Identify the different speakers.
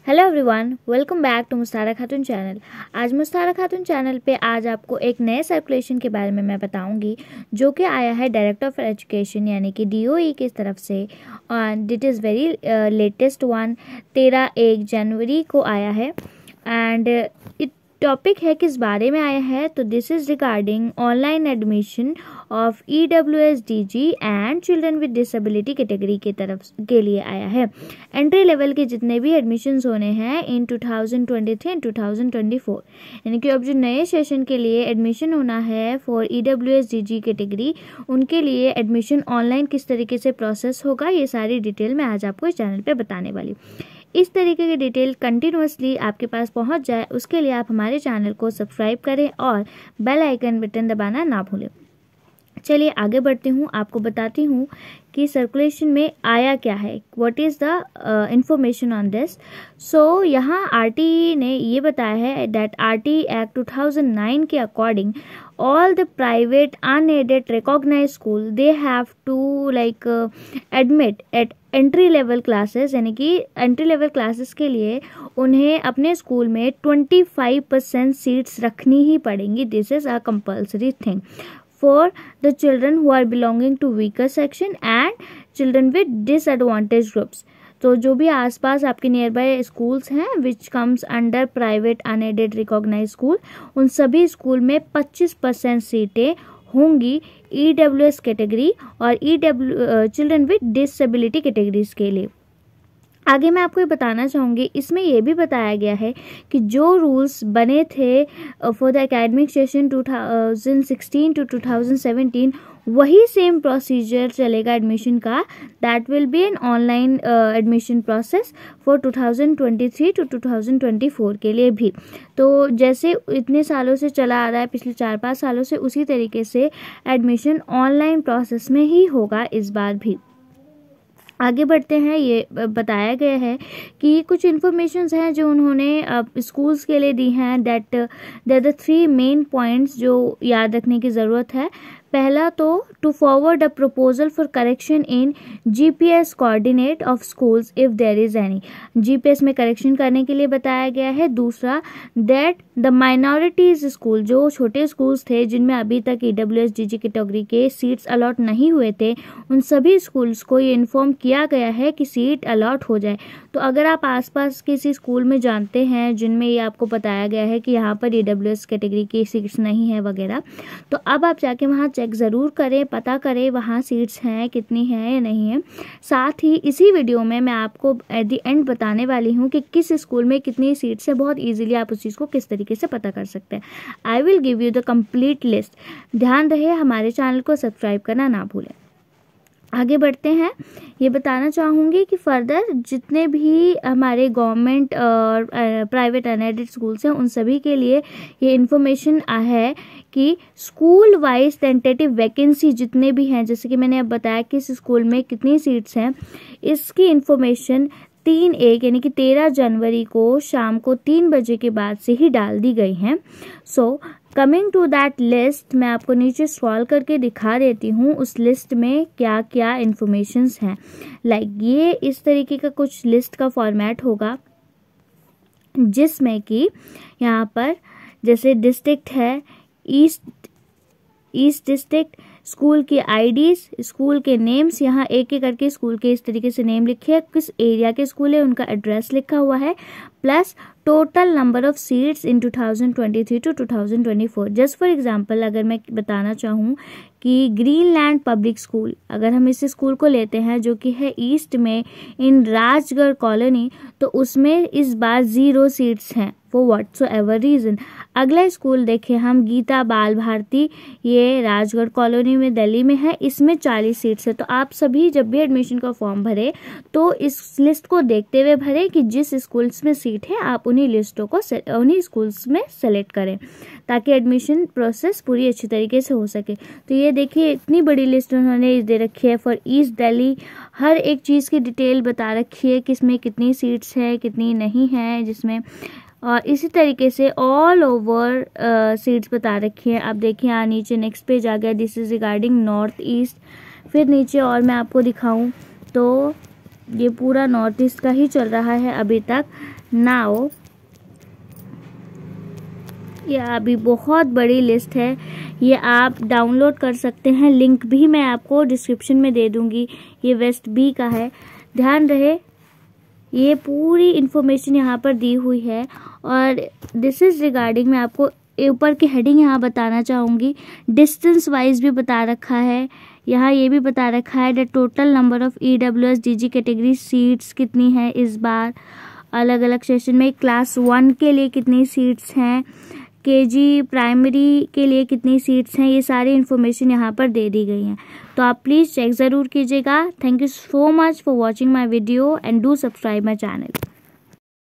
Speaker 1: Hello everyone, welcome back to Mustara Khatun channel. आज मुस्तारा Khatun channel पे आज आपको एक नए सर्कुलेशन के बारे में मैं बताऊंगी जो कि आया है डायरेक्टर ऑफ एजुकेशन यानी कि DOE की तरफ से। And it is very latest one, 13 जनवरी को आया है। एंड टॉपिक है किस बारे में आया है, तो this is regarding online admission of EWSDG and children with disability category की तरफ के लिए आया है। एंट्री लेवल के जितने भी एडमिशन्स होने हैं इन 2023 एंड 2024, यानी कि अब जो नए सेशन के लिए एडमिशन होना है फॉर EWSDG कैटेगरी, उनके लिए एडमिशन ऑनलाइन किस तरीके से प्रोसेस होगा, ये सारी डिटेल मैं आज आपको इस चैनल पे बताने वाली। इस तरीके की डिटेल कंटिन्यूअसली आपके पास पहुंच जाए, उसके लिए आप हमारे चैनल को सब्सक्राइब करें और बेल आइकन बटन दबाना ना भूलें। चलिए आगे बढ़ती हूँ, आपको बताती हूँ कि सर्कुलेशन में आया क्या है, what is the information on this. So यहाँ RTE ने ये बताया है दैट RTE एक्ट 2009 के according all the private unaided recognized school they have to admit at entry level classes, यानी कि एंट्री लेवल क्लासेस के लिए उन्हें अपने स्कूल में 25% सीट्स रखनी ही पड़ेंगी। This is a compulsory thing for the children who are belonging to weaker section and children with disadvantaged groups। तो जो भी आसपास आपके नियर बाय स्कूल्स हैं which comes under private unaided recognize school, उन सभी स्कूल में 25% सीटें होंगी EWS कैटेगरी और चिल्ड्रन विद डिसेबिलिटी कैटेगरीज के लिए। आगे मैं आपको ये बताना चाहूँगी, इसमें यह भी बताया गया है कि जो रूल्स बने थे for the academic session 2016 to 2017, वही सेम प्रोसीजर चलेगा एडमिशन का। That will be an online admission process for 2023 to 2024 के लिए भी। तो जैसे इतने सालों से चला आ रहा है, पिछले 4-5 सालों से, उसी तरीके से एडमिशन ऑनलाइन प्रोसेस में ही होगा इस बार भी। आगे बढ़ते हैं, ये बताया गया है कि कुछ इन्फॉर्मेशंस हैं जो उन्होंने स्कूल्स के लिए दी हैं। That there the 3 main points जो याद रखने की ज़रूरत है। पहला तो to forward a proposal for correction in GPS coordinate of schools if there is any, GPS में करेक्शन करने के लिए बताया गया है। दूसरा, दैट द माइनॉरिटीज स्कूल, जो छोटे स्कूल्स थे जिनमें अभी तक EWSDG कैटेगरी के सीट्स अलॉट नहीं हुए थे, उन सभी स्कूल्स को ये इन्फॉर्म किया गया है कि सीट अलॉट हो जाए। तो अगर आप आसपास किसी स्कूल में जानते हैं जिनमें ये आपको बताया गया है कि यहाँ पर EWS कैटेगरी की सीट्स नहीं है वगैरह, तो अब आप जाके वहाँ चेक ज़रूर करें, पता करें वहाँ सीट्स हैं, कितनी हैं या नहीं है। साथ ही इसी वीडियो में मैं आपको एट द एंड बताने वाली हूँ कि किस स्कूल में कितनी सीट्स है। बहुत इजीली आप उस चीज़ को किस तरीके से पता कर सकते हैं। I will give you the complete list. ध्यान रहे हमारे चैनल को सब्सक्राइब करना ना भूलें। आगे बढ़ते हैं, ये बताना चाहूँगी कि फर्दर जितने भी हमारे गवर्नमेंट और प्राइवेट अनएडेड स्कूल्स हैं, उन सभी के लिए ये इन्फॉर्मेशन है कि स्कूल वाइज टेंटेटिव वैकेंसी जितने भी हैं, जैसे कि मैंने अब बताया कि इस स्कूल में कितनी सीट्स हैं, इसकी इन्फॉर्मेशन 3/1 यानी कि 13 जनवरी को शाम को 3 बजे के बाद से ही डाल दी गई हैं। So coming to that list, मैं आपको नीचे स्क्रॉल करके दिखा देती हूँ उस लिस्ट में क्या क्या इन्फॉर्मेशंस हैं। ये इस तरीके का कुछ लिस्ट का फॉर्मेट होगा, जिसमें कि यहाँ पर जैसे डिस्ट्रिक्ट है, ईस्ट डिस्ट्रिक्ट, स्कूल के IDs, स्कूल के नेम्स, यहाँ एक एक करके स्कूल के इस तरीके से नेम लिखे हैं, किस एरिया के स्कूल है उनका एड्रेस लिखा हुआ है, plus total number of seats in 2023 to 2024। Just for example अगर मैं बताना चाहूँ कि ग्रीनलैंड पब्लिक स्कूल, अगर हम इस स्कूल को लेते हैं जो कि है ईस्ट में इन राजगढ़ कॉलोनी, तो उसमें इस बार 0 सीट्स हैं फॉर व्हाटसोएवर रीज़न। अगला स्कूल देखें हम, गीता बाल भारती, ये राजगढ़ कॉलोनी में दिल्ली में है, इसमें 40 सीट्स है। तो आप सभी जब भी एडमिशन का फॉर्म भरें तो इस लिस्ट को देखते हुए भरें कि जिस स्कूल्स में सीट है आप उन्हीं लिस्टों को उन्हीं स्कूल्स में सेलेक्ट करें, ताकि एडमिशन प्रोसेस पूरी अच्छी तरीके से हो सके। तो ये देखिए इतनी बड़ी लिस्ट उन्होंने दे रखी है फॉर ईस्ट दिल्ली, हर एक चीज़ की डिटेल बता रखी है कि इसमें कितनी सीट्स है कितनी नहीं है, जिसमें और इसी तरीके से ऑल ओवर सीट्स बता रखी है। आप देखिए यहाँ नीचे नेक्स्ट पेज आ गया, this is regarding north east. फिर नीचे और मैं आपको दिखाऊं तो ये पूरा नॉर्थ ईस्ट का ही चल रहा है अभी तक। नाउ ये अभी बहुत बड़ी लिस्ट है, ये आप डाउनलोड कर सकते हैं, लिंक भी मैं आपको डिस्क्रिप्शन में दे दूंगी। ये वेस्ट बी का है, ध्यान रहे ये पूरी इन्फॉर्मेशन यहाँ पर दी हुई है। और दिस इज़ रिगार्डिंग, मैं आपको ऊपर की हेडिंग यहाँ बताना चाहूँगी, डिस्टेंस वाइज भी बता रखा है यहाँ, ये भी बता रखा है the total number of EWS DG category seats कितनी है इस बार, अलग अलग सेशन में क्लास 1 के लिए कितनी सीट्स हैं, KG प्राइमरी के लिए कितनी सीट्स हैं, ये सारी इन्फॉर्मेशन यहाँ पर दे दी गई हैं। तो आप प्लीज़ चेक ज़रूर कीजिएगा। Thank you so much for watching my video and do subscribe my channel.